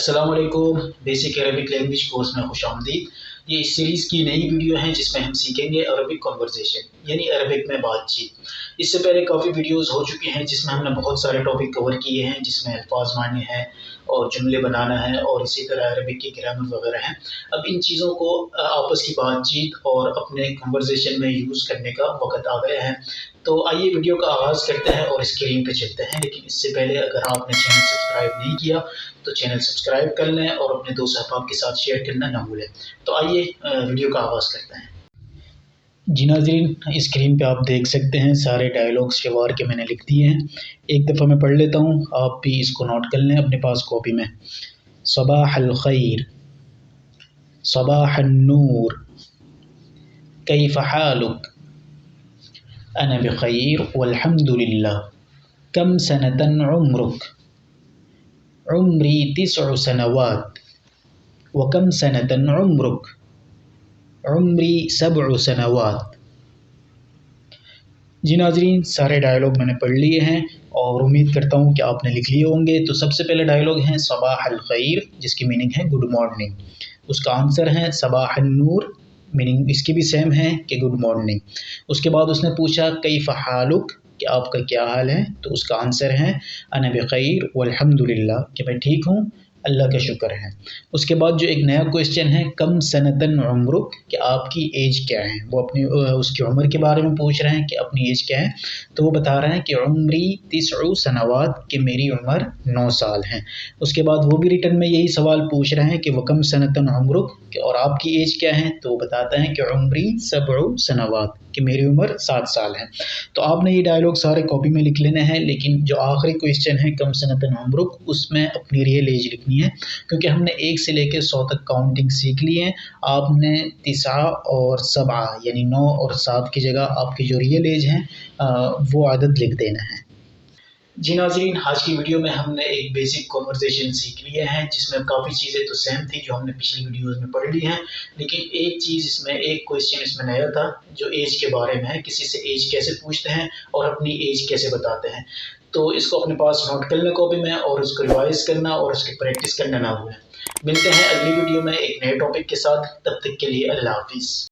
السلام علیکم، basic Arabic language course میں خوش آمدید۔ یہ اس سیریز کی نئی ویڈیو ہیں جس میں ہم سیکھیں گے عربک کنورزیشن یعنی عربک میں بات چیت۔ اس سے پہلے کافی ویڈیوز ہو چکی ہیں جس میں ہم نے بہت سارے ٹاپک کور کیے ہیں، جس میں الفاظ معنی ہیں اور جملے بنانا ہے اور اسی طرح عربک کی گرامر وغیرہ ہیں۔ اب ان چیزوں کو آپس کی بات چیت اور اپنے کنورزیشن میں یوز کرنے کا وقت آ گیا ہے۔ تو آئیے ویڈیو کا آغاز کرتے ہیں اور اسکرین پہ چلتے ہیں، لیکن اس سے پہلے اگر آپ نے چینل سبسکرائب نہیں کیا تو چینل سبسکرائب کر لیں اور اپنے دوست احباب کے ساتھ شیئر کرنا نہ بھولیں۔ تو آئیے ویڈیو کا آغاز کرتے ہیں۔ جی ناظرین، اسکرین پہ آپ دیکھ سکتے ہیں سارے ڈائلاگس شوار کے میں نے لکھ دیے ہیں۔ ایک دفعہ میں پڑھ لیتا ہوں، آپ بھی اس کو نوٹ کر لیں اپنے پاس کاپی میں۔ صباح الخیر، صباح النور، کیف حالک، انا بخیر والحمد للہ، کم سنة عمرک، عمری 9 سنوات، وکم سنة عمرک، عمری 7 سنوات۔ جی ناظرین، سارے ڈائلاگ میں نے پڑھ لیے ہیں اور امید کرتا ہوں کہ آپ نے لکھ لیے ہوں گے۔ تو سب سے پہلے ڈائلاگ ہیں صباح الخیر، جس کی میننگ ہے گڈ مارننگ۔ اس کا آنسر ہے صباح النور، میننگ اس کی بھی سیم ہے کہ گڈ مارننگ۔ اس کے بعد اس نے پوچھا کیف حالک، کہ آپ کا کیا حال ہے، تو اس کا آنسر ہے انا بخیر والحمد للہ، کہ میں ٹھیک ہوں، اللہ کا شکر ہے۔ اس کے بعد جو ایک نیا کویسچن ہے کم سنتن عمرک، کہ آپ کی ایج کیا ہے، وہ اپنی اس کی عمر کے بارے میں پوچھ رہے ہیں کہ اپنی ایج کیا ہے، تو وہ بتا رہے ہیں کہ عمری 9 سنوات، کہ میری عمر 9 سال ہے۔ اس کے بعد وہ بھی ریٹرن میں یہی سوال پوچھ رہے ہیں کہ وکم سنتن عمرک، کہ اور آپ کی ایج کیا ہے، تو وہ بتاتا ہے کہ عمری 7 سنوات، کہ میری عمر 7 سال ہے۔ تو آپ نے یہ ڈائلاگ سارے کاپی میں لکھ لینے ہیں، لیکن جو آخری کویسچن ہے کم سنتن عمرک، اس میں اپنی ریئل ایج لکھنی ہے، کیونکہ ہم نے 1 سے لے کے 100 تک کاؤنٹنگ سیکھ لی ہے۔ آپ نے 9 اور 7 یعنی 9 اور 7 کی جگہ آپ کی جو ریئل ایج ہے وہ عدد لکھ دینا ہے۔ جی ناظرین، آج کی ویڈیو میں ہم نے ایک بیسک کنورزیشن سیکھ لیے ہیں، جس میں کافی چیزیں تو سیم تھی جو ہم نے پچھلی ویڈیوز میں پڑھ لی ہیں، لیکن ایک چیز اس میں، ایک کویسچن اس میں نیا تھا جو ایج کے بارے میں ہے، کسی سے ایج کیسے پوچھتے ہیں اور اپنی ایج کیسے بتاتے ہیں۔ تو اس کو اپنے پاس نوٹ کر لیں کاپی میں اور اس کو ریوائز کرنا اور اس کی پریکٹس کرنا نہ بھولیں۔ ملتے ہیں اگلی ویڈیو میں ایک نئے ٹاپک کے ساتھ، تب تک کے لیے اللہ حافظ۔